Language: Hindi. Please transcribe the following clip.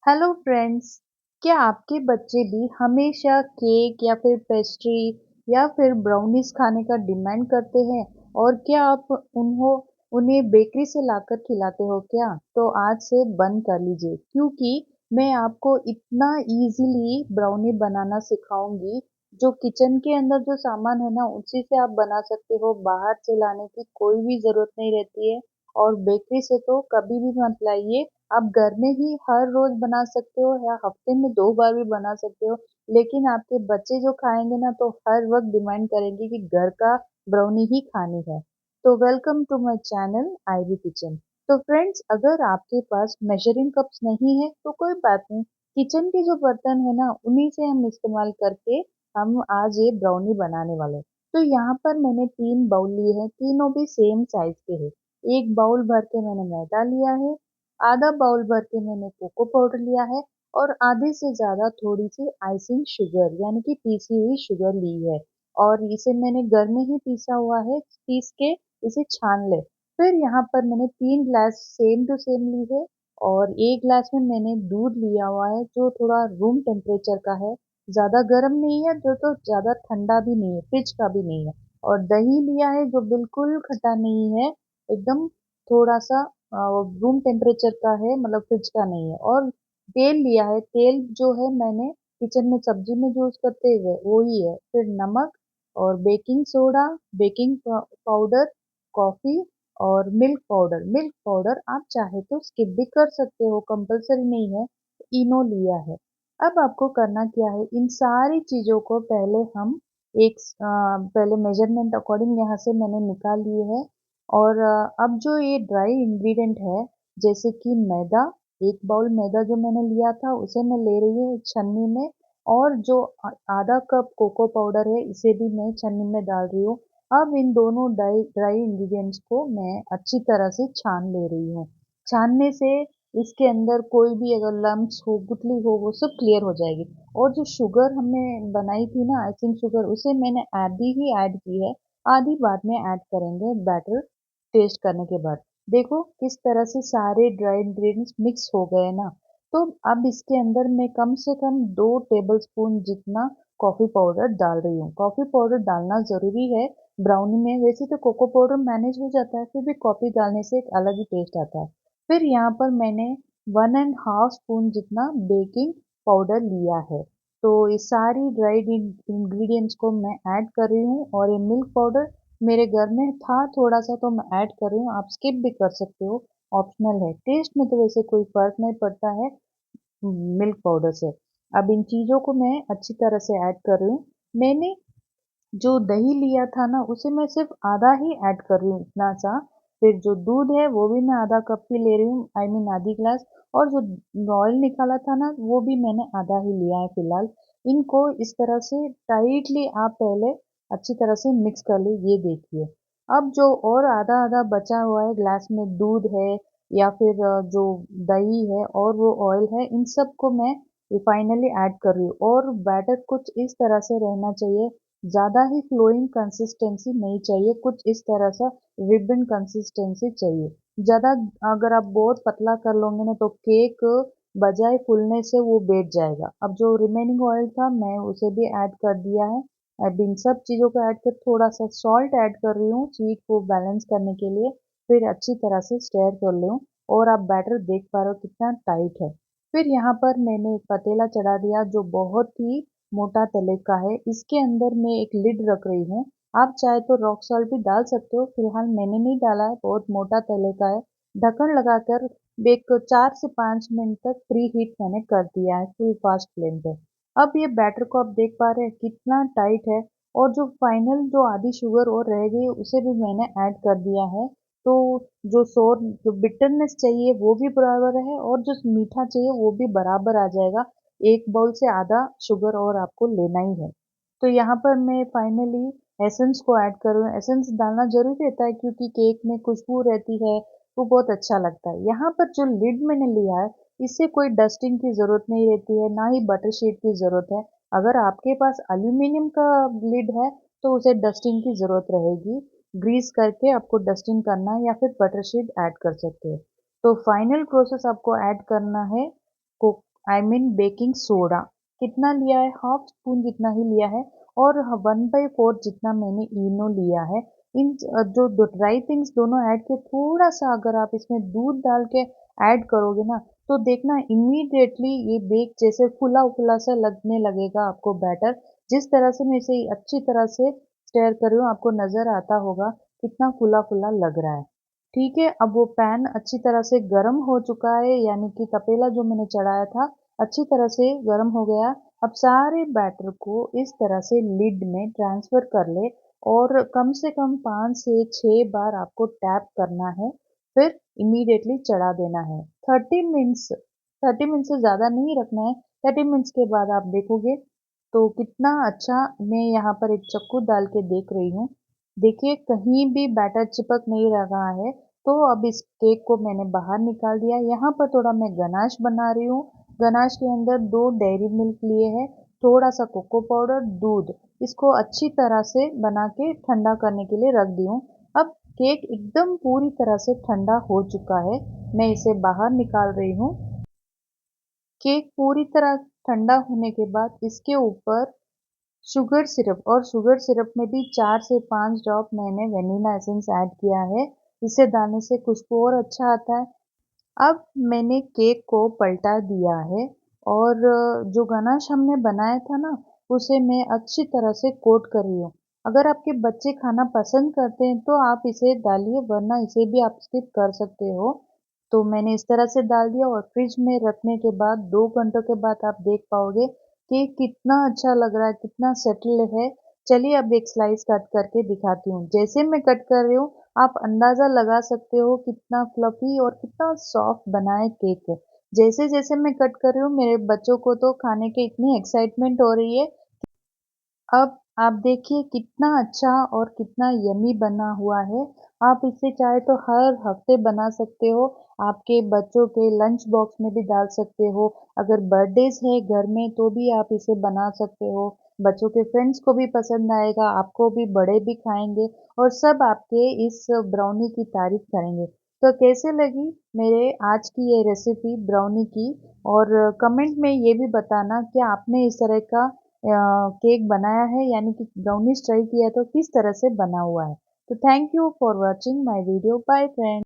Hello friends. क्या आपके बच्चे भी हमेशा केक या फिर पेस्ट्री या फिर ब्राउनीज खाने का डिमांड करते हैं? और क्या आप उन्हें बेकरी से लाकर खिलाते हो क्या? तो आज से बंद कर लीजिए, क्योंकि मैं आपको इतना इजीली ब्राउनी बनाना सिखाऊंगी जो किचन के अंदर जो सामान है ना उसी से आप बना सकते हो। बाहर से लाने की कोई भी जरूरत नहीं रहती है। और बेकरी से तो कभी भी मत लाइए। आप घर में ही हर रोज बना सकते हो या हफ्ते में 2 बार भी बना सकते हो। लेकिन आपके बच्चे जो खाएंगे ना तो हर वक्त डिमांड करेंगे कि घर का ब्राउनी ही खानी है। तो welcome to my channel Ivy kitchen. तो फ्रेंड्स, अगर आपके पास मेजरिंग कप्स नहीं है तो कोई बात नहीं। किचन के जो बर्तन है ना उन्हीं से हम इस्तेमाल करके हम आज ये ब्राउनी बनाने वाले हैं। तो यहाँ पर मैंने 3 बाउल लिए हैं, तीनों भी सेम साइज के हैं। एक बाउल भर के मैंने मैदा लिया है, आधा बाउल भर के मैंने कोको पाउडर लिया है और आधे से ज्यादा थोड़ी सी आइसिंग शुगर यानी कि पीसी हुई शुगर ली है। और इसे मैंने घर में ही पीसा हुआ है, पीस के इसे छान ले। फिर यहाँ पर मैंने 3 ग्लास सेम टू सेम ली है और एक ग्लास में मैंने दूध लिया हुआ है जो थोड़ा रूम टेम्परेचर का है। ज्यादा गर्म नहीं है जो तो ज्यादा ठंडा भी नहीं है, फ्रिज का भी नहीं है। और दही लिया है जो बिल्कुल खट्टा नहीं है, एकदम थोड़ा सा रूम टेम्परेचर का है, मतलब फ्रिज का नहीं है। और तेल लिया है, तेल जो है मैंने किचन में सब्जी में यूज करते हुए वो ही है। फिर नमक और baking soda, baking powder, coffee और मिल्क पाउडर। मिल्क पाउडर आप चाहे तो स्किप भी कर सकते हो, कंपलसरी नहीं है। इनो लिया है। अब आपको करना क्या है, इन सारी चीजों को पहले हम पहले मेजरमेंट अकॉर्डिंग यहाँ से मैंने निकाल लिए है। और अब जो ये ड्राई इंग्रेडिएंट है, जैसे कि मैदा, एक बाउल मैदा जो मैंने लिया था उसे मैं ले रही हूँ एक छन्नी में। और जो आधा कप कोको पाउडर है इसे भी मैं छन्नी में डाल रही हूँ। अब इन दोनों ड्राई ड्राई इंग्रेडिएंट्स को मैं अच्छी तरह से छान ले रही हूँ। छानने से इसके अंदर कोई भी अगर लम्स हो, गुठली हो, वो सब क्लियर हो जाएगी। और जो शुगर हमने बनाई थी ना, आइसिंग शुगर, उसे मैंने आधी ही ऐड की है, आधी बाद में ऐड करेंगे बैटर टेस्ट करने के बाद। देखो किस तरह से सारे ड्राई इंग्रेडिएंट्स मिक्स हो गए ना। तो अब इसके अंदर मैं कम से कम 2 टेबलस्पून जितना कॉफी पाउडर डाल रही हूँ। कॉफी पाउडर डालना जरूरी है ब्राउनी में। वैसे तो कोको पाउडर मैनेज हो जाता है, फिर भी कॉफी डालने से एक अलग ही टेस्ट आता है। फिर यहाँ पर मैंने 1.5 स्पून जितना बेकिंग पाउडर लिया है। तो ये सारी ड्राइड इंग्रेडिएंट्स को मैं ऐड कर रही हूँ। और ये मिल्क पाउडर मेरे घर में था थोड़ा सा तो मैं ऐड कर रही हूँ, आप स्किप भी कर सकते हो, ऑप्शनल है। टेस्ट में तो वैसे कोई फर्क नहीं पड़ता है मिल्क पाउडर से। अब इन चीजों को मैं अच्छी तरह से ऐड कर रही हूँ। मैंने जो दही लिया था ना उसे मैं सिर्फ आधा ही ऐड कर रही हूँ, इतना सा। फिर जो दूध है वो भी मैं आधा कप ही ले रही हूँ, आई मीन आधी ग्लास। और जो ऑयल निकाला था ना वो भी मैंने आधा ही लिया है फिलहाल। इनको इस तरह से टाइटली आप पहले अच्छी तरह से मिक्स कर ली, ये देखिए। अब जो और आधा आधा बचा हुआ है ग्लास में दूध है या फिर जो दही है और वो ऑयल है, इन सब को मैं फाइनली ऐड कर रही हूँ। और बैटर कुछ इस तरह से रहना चाहिए, ज्यादा ही फ्लोइंग कंसिस्टेंसी नहीं चाहिए, कुछ इस तरह सा रिबन कंसिस्टेंसी चाहिए। ज्यादा अगर आप बहुत पतला कर लोगे ना तो केक बजाय फूलने से वो बैठ जाएगा। अब जो रिमेनिंग ऑयल था मैं उसे भी ऐड कर दिया है। अब इन सब चीजों को ऐड कर थोड़ा सा सॉल्ट ऐड कर रही हूँ स्वीट को बैलेंस करने के लिए। फिर अच्छी तरह से स्टेयर कर लूँ। और आप बैटर देख पा रहे हो कितना टाइट है। फिर यहाँ पर मैंने एक पतीला चढ़ा दिया जो बहुत ही मोटा तले का है। इसके अंदर मैं एक लिड रख रही हूँ। आप चाहे तो रॉक सॉल्ट भी डाल सकते हो, फिलहाल मैंने नहीं डाला है, बहुत मोटा तले का है। ढक्कन लगाकर एक 4 से 5 मिनट तक प्री हीट मैंने कर दिया है फुल फास्ट फ्लेम पे। अब ये बैटर को आप देख पा रहे हैं कितना टाइट है। और जो फाइनल जो आधी शुगर और रह गई उसे भी मैंने ऐड कर दिया है। तो जो सोर जो बिटरनेस चाहिए वो भी बराबर है और जो मीठा चाहिए वो भी बराबर आ जाएगा। एक बाउल से आधा शुगर और आपको लेना ही है। तो यहाँ पर मैं फाइनली एसेंस को ऐड कर रही हूँ। एसेंस डालना जरूरी रहता है क्योंकि केक में खुशबू रहती है, वो बहुत अच्छा लगता है। यहाँ पर जो लिड मैंने लिया है इससे कोई डस्टिंग की जरूरत नहीं रहती है, ना ही बटर शीट की जरूरत है। अगर आपके पास एल्यूमिनियम का लिड है तो उसे डस्टिंग की जरूरत रहेगी। ग्रीस करके आपको डस्टिंग करना है या फिर बटर शीट ऐड कर सकते हो। तो फाइनल प्रोसेस आपको ऐड करना है आई मीन बेकिंग सोडा कितना लिया है, हाफ स्पून जितना ही लिया है। और 1/4 जितना मैंने इनो लिया है। इन जो ड्राई थिंग्स दोनों ऐड के थोड़ा सा अगर आप इसमें दूध डाल के ऐड करोगे ना, तो देखना इमीडिएटली ये बेक जैसे फुला फुला सा लगने लगेगा आपको बैटर। जिस तरह से मैं इसे अच्छी तरह से स्टेयर कर रही हूँ, आपको नजर आता होगा कितना फुला फुला लग रहा है। ठीक है, अब वो पैन अच्छी तरह से गर्म हो चुका है, यानी कि तपेला जो मैंने चढ़ाया था अच्छी तरह से गर्म हो गया। अब सारे बैटर को इस तरह से लिड में ट्रांसफर कर ले और कम से कम 5 से 6 बार आपको टैप करना है, फिर इमीडिएटली चढ़ा देना है। 30 मिनट्स से ज़्यादा नहीं रखना है। 30 मिनट्स के बाद आप देखोगे तो कितना अच्छा। मैं यहाँ पर एक चाकू डाल के देख रही हूँ। देखिए कहीं भी बैटर चिपक नहीं रहा है। तो अब इस केक को मैंने बाहर निकाल दिया। यहाँ पर थोड़ा मैं गनाश बना रही हूँ। गनाश के अंदर 2 डेयरी मिल्क लिए हैं, थोड़ा सा कोको पाउडर, दूध। इसको अच्छी तरह से बना के ठंडा करने के लिए रख दी हूँ। अब केक एकदम पूरी तरह से ठंडा हो चुका है। मैं इसे बाहर निकाल रही हूँ। केक पूरी तरह ठंडा होने के बाद इसके ऊपर शुगर सिरप, और शुगर सिरप में भी 4 से 5 ड्रॉप मैंने वेनिला एसेंस ऐड किया है। इसे डालने से खुशबू और अच्छा आता है। अब मैंने केक को पलटा दिया है और जो गनाश हमने बनाया था ना, उसे मैं अच्छी तरह से कोट कर रही हूँ। अगर आपके बच्चे खाना पसंद करते हैं तो आप इसे डालिए, वरना इसे भी आप स्किप कर सकते हो। तो मैंने इस तरह से डाल दिया और फ्रिज में रखने के बाद 2 घंटों के बाद आप देख पाओगे कि कितना अच्छा लग रहा है, कितना सेटल है। चलिए अब एक स्लाइस कट करके दिखाती हूँ। जैसे मैं कट कर रही हूँ, आप अंदाज़ा लगा सकते हो कितना फ्लफी और कितना सॉफ्ट बना है केक। जैसे-जैसे मैं कट कर रही हूँ, मेरे बच्चों को तो खाने की इतनी एक्साइटमेंट हो रही है। अब आप देखिए कितना अच्छा और कितना यम्मी बना हुआ है। आप इसे चाहे तो हर हफ्ते बना सकते हो, आपके बच्चों के लंच बॉक्स में भी डाल सकते हो। अगर बर्थडेज़ है घर में तो भी आप इसे बना सकते हो। बच्चों के फ्रेंड्स को भी पसंद आएगा, आपको भी, बड़े भी खाएँगे और सब आपके इस ब्राउनी की तारीफ़ करेंगे। तो कैसे लगी मेरे आज की ये रेसिपी ब्राउनी की? और कमेंट में ये भी बताना कि आपने इस तरह का केक बनाया है, यानी कि ब्राउनीज़ ट्राई किया तो किस तरह से बना हुआ है। तो thank you for watching my video. Bye friends.